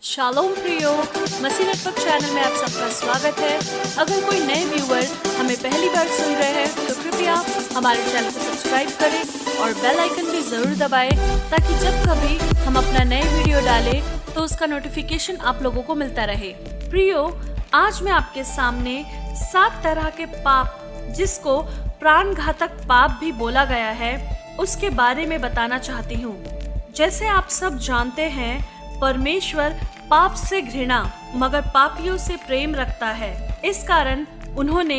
Shalom प्रियो, मसीह network channel में आप सबका स्वागत है। अगर कोई नए व्यूअर हमें पहली बार सुन रहे हैं तो कृपया हमारे चैनल को सब्सक्राइब करें और बेल आइकन भी जरूर दबाएं ताकि जब कभी हम अपना नए वीडियो डालें तो उसका नोटिफिकेशन आप लोगों को मिलता रहे। प्रियो, आज मैं आपके सामने 7 तरह के पाप, जिसको प्राणघातक पाप भी बोला गया है, उसके बारे में बताना चाहती हूँ। जैसे आप सब जानते हैं, परमेश्वर पाप से घृणा मगर पापियों से प्रेम रखता है। इस कारण उन्होंने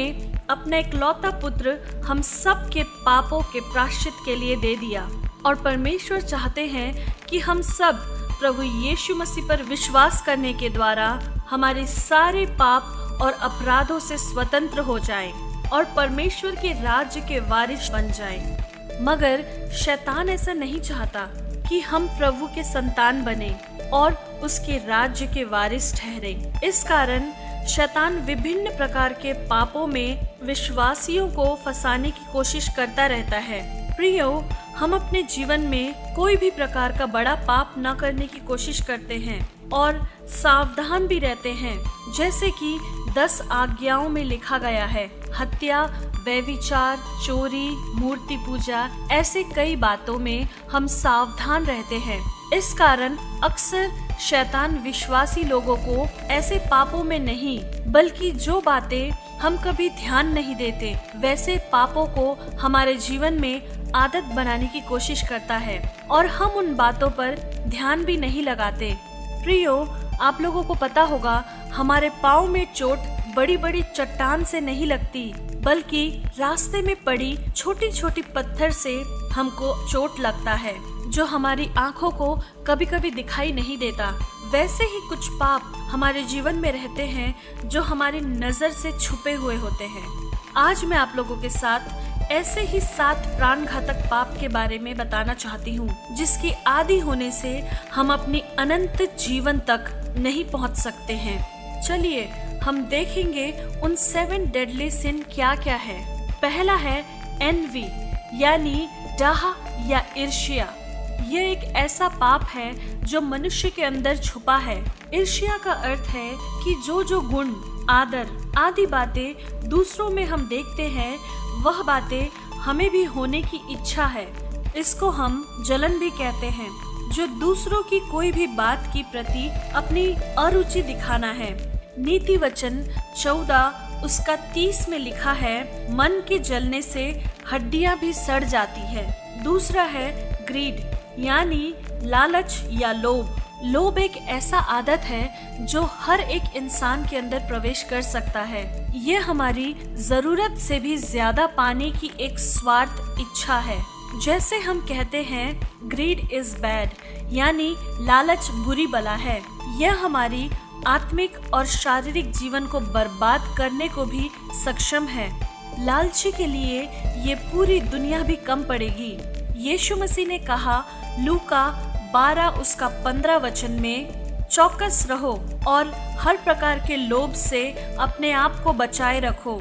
अपना इकलौता पुत्र हम सब के पापों के प्रायश्चित के लिए दे दिया। और परमेश्वर चाहते हैं कि हम सब प्रभु यीशु मसीह पर विश्वास करने के द्वारा हमारे सारे पाप और अपराधों से स्वतंत्र हो जाएं और परमेश्वर के राज्य के वारिस बन जाएं। मगर शैतान ऐसा नहीं चाहता कि हम प्रभु के संतान बने और उसके राज्य के वारिस ठहरे। इस कारण शैतान विभिन्न प्रकार के पापों में विश्वासियों को फंसाने की कोशिश करता रहता है। प्रियो, हम अपने जीवन में कोई भी प्रकार का बड़ा पाप न करने की कोशिश करते हैं और सावधान भी रहते हैं। जैसे कि 10 आज्ञाओं में लिखा गया है, हत्या, व्यभिचार, चोरी, मूर्ति पूजा, ऐसे कई बातों में हम सावधान रहते हैं। इस कारण अक्सर शैतान विश्वासी लोगों को ऐसे पापों में नहीं, बल्कि जो बातें हम कभी ध्यान नहीं देते वैसे पापों को हमारे जीवन में आदत बनाने की कोशिश करता है और हम उन बातों पर ध्यान भी नहीं लगाते। प्रियो, आप लोगों को पता होगा, हमारे पाँव में चोट बड़ी बड़ी चट्टान से नहीं लगती, बल्कि रास्ते में पड़ी छोटी छोटी पत्थर से हमको चोट लगता है, जो हमारी आंखों को कभी कभी दिखाई नहीं देता। वैसे ही कुछ पाप हमारे जीवन में रहते हैं जो हमारी नजर से छुपे हुए होते हैं। आज मैं आप लोगों के साथ ऐसे ही 7 प्राणघातक पाप के बारे में बताना चाहती हूँ, जिसकी आदी होने से हम अपनी अनंत जीवन तक नहीं पहुँच सकते हैं। चलिए हम देखेंगे उन 7 डेडली सिन क्या क्या है। पहला है एनवी, यानी डाह या ईर्ष्या। यह एक ऐसा पाप है जो मनुष्य के अंदर छुपा है। ईर्ष्या का अर्थ है कि जो गुण, आदर आदि बातें दूसरों में हम देखते हैं, वह बातें हमें भी होने की इच्छा है। इसको हम जलन भी कहते हैं। जो दूसरों की कोई भी बात की प्रति अपनी अरुचि दिखाना है। नीति वचन 14 उसका 30 में लिखा है, मन के जलने से हड्डियां भी सड़ जाती है। दूसरा है ग्रीड, यानी लालच या लोभ। लोभ एक ऐसा आदत है जो हर एक इंसान के अंदर प्रवेश कर सकता है। यह हमारी जरूरत से भी ज्यादा पाने की एक स्वार्थ इच्छा है। जैसे हम कहते हैं ग्रीड इज बैड, यानी लालच बुरी बला है। यह हमारी आत्मिक और शारीरिक जीवन को बर्बाद करने को भी सक्षम है। लालची के लिए ये पूरी दुनिया भी कम पड़ेगी। यीशु मसीह ने कहा लूका 12 उसका 15 वचन में, चौकस रहो और हर प्रकार के लोभ से अपने आप को बचाए रखो,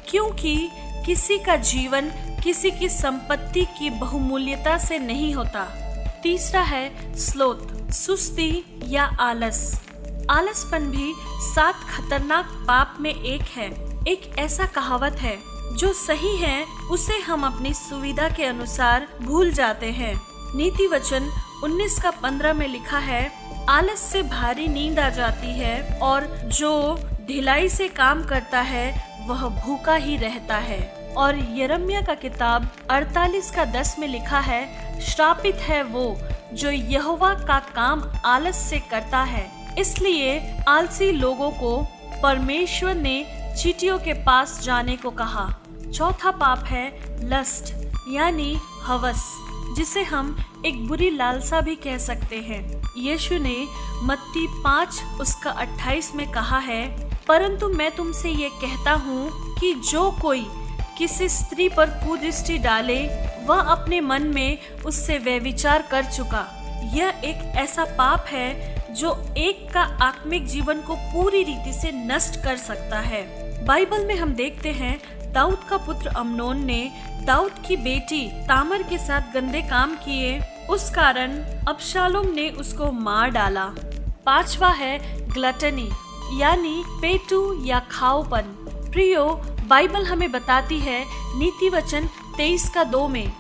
क्योंकि किसी का जीवन किसी की संपत्ति की बहुमूल्यता से नहीं होता। तीसरा है स्लोथ, सुस्ती या आलस। आलसपन भी 7 खतरनाक पाप में एक है। एक ऐसा कहावत है, जो सही है उसे हम अपनी सुविधा के अनुसार भूल जाते हैं। नीति वचन 19 का 15 में लिखा है, आलस से भारी नींद आ जाती है और जो ढिलाई से काम करता है वह भूखा ही रहता है। और यिर्मयाह का किताब 48 का 10 में लिखा है, श्रापित है वो जो यहोवा का काम आलस से करता है। इसलिए आलसी लोगों को परमेश्वर ने चींटियों के पास जाने को कहा। चौथा पाप है लस्ट, यानी हवस, जिसे हम एक बुरी लालसा भी कह सकते हैं। यीशु ने मत्ती 5 उसका 28 में कहा है, परंतु मैं तुमसे ये कहता हूँ कि जो कोई किसी स्त्री पर कुदृष्टि डाले, वह अपने मन में उससे व्यभिचार कर चुका। यह एक ऐसा पाप है जो एक का आत्मिक जीवन को पूरी रीति से नष्ट कर सकता है। बाइबल में हम देखते हैं, दाऊद का पुत्र अम्नोन ने दाऊद की बेटी तामर के साथ गंदे काम किए। उस कारण अबशालोम ने उसको मार डाला। 5वां है ग्लटनी यानी पेटू या खाओपन। प्रियो, बाइबल हमें बताती है नीति वचन 23:2 में,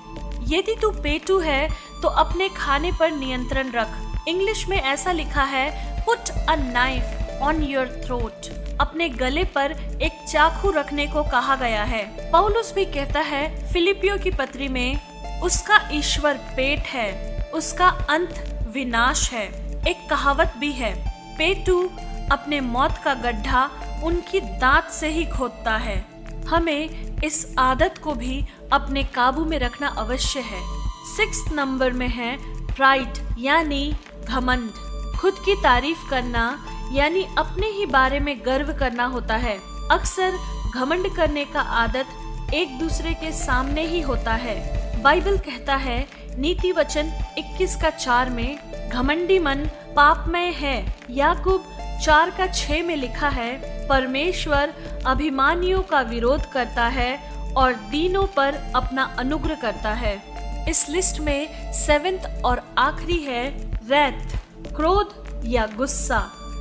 यदि तू पेटू है तो अपने खाने पर नियंत्रण रख। इंग्लिश में ऐसा लिखा है, put a knife on your throat. अपने गले पर एक चाकू रखने को कहा गया है। पौलुस भी कहता है फिलिपियों की पत्री में, उसका ईश्वर पेट है, उसका अंत विनाश है। एक कहावत भी है, पेटू अपने मौत का गड्ढा उनकी दांत से ही खोदता है। हमें इस आदत को भी अपने काबू में रखना अवश्य है। 6 नंबर में है प्राइड यानी घमंड। खुद की तारीफ करना यानी अपने ही बारे में गर्व करना होता है। अक्सर घमंड करने का आदत एक दूसरे के सामने ही होता है। बाइबल कहता है नीति वचन 21:4 में, घमंडी मन पापमय है। याकूब 4:6 में लिखा है, परमेश्वर अभिमानियों का विरोध करता है और दीनों पर अपना अनुग्रह करता है। इस लिस्ट में 7th और आखिरी है रैथ, क्रोध या गुस्सा।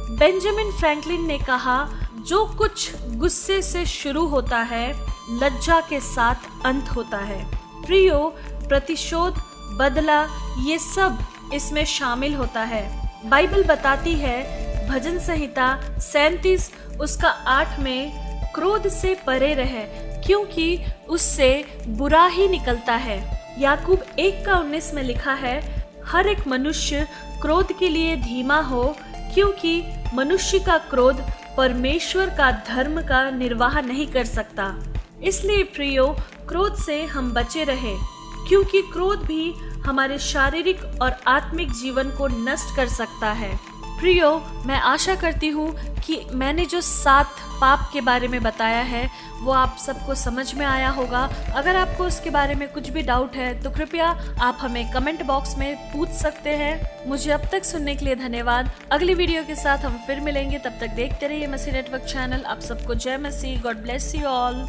बेंजामिन फ्रैंकलिन ने कहा, जो कुछ गुस्से से शुरू होता है लज्जा के साथ अंत होता है। प्रियो, प्रतिशोध, बदला, ये सब इसमें शामिल होता है। बाइबल बताती है भजन संहिता 37 उसका 8 में, क्रोध से परे रहे क्योंकि उससे बुरा ही निकलता है। याकूब 1:19 में लिखा है, हर एक मनुष्य क्रोध के लिए धीमा हो क्योंकि मनुष्य का क्रोध परमेश्वर का धर्म का निर्वाह नहीं कर सकता। इसलिए प्रियो, क्रोध से हम बचे रहे क्योंकि क्रोध भी हमारे शारीरिक और आत्मिक जीवन को नष्ट कर सकता है। प्रियो, मैं आशा करती हूँ कि मैंने जो 7 पाप के बारे में बताया है वो आप सबको समझ में आया होगा। अगर आपको उसके बारे में कुछ भी डाउट है तो कृपया आप हमें कमेंट बॉक्स में पूछ सकते हैं। मुझे अब तक सुनने के लिए धन्यवाद। अगली वीडियो के साथ हम फिर मिलेंगे, तब तक देखते रहिए मसीह नेटवर्क चैनल। आप सबको जय मसीह। God bless you all.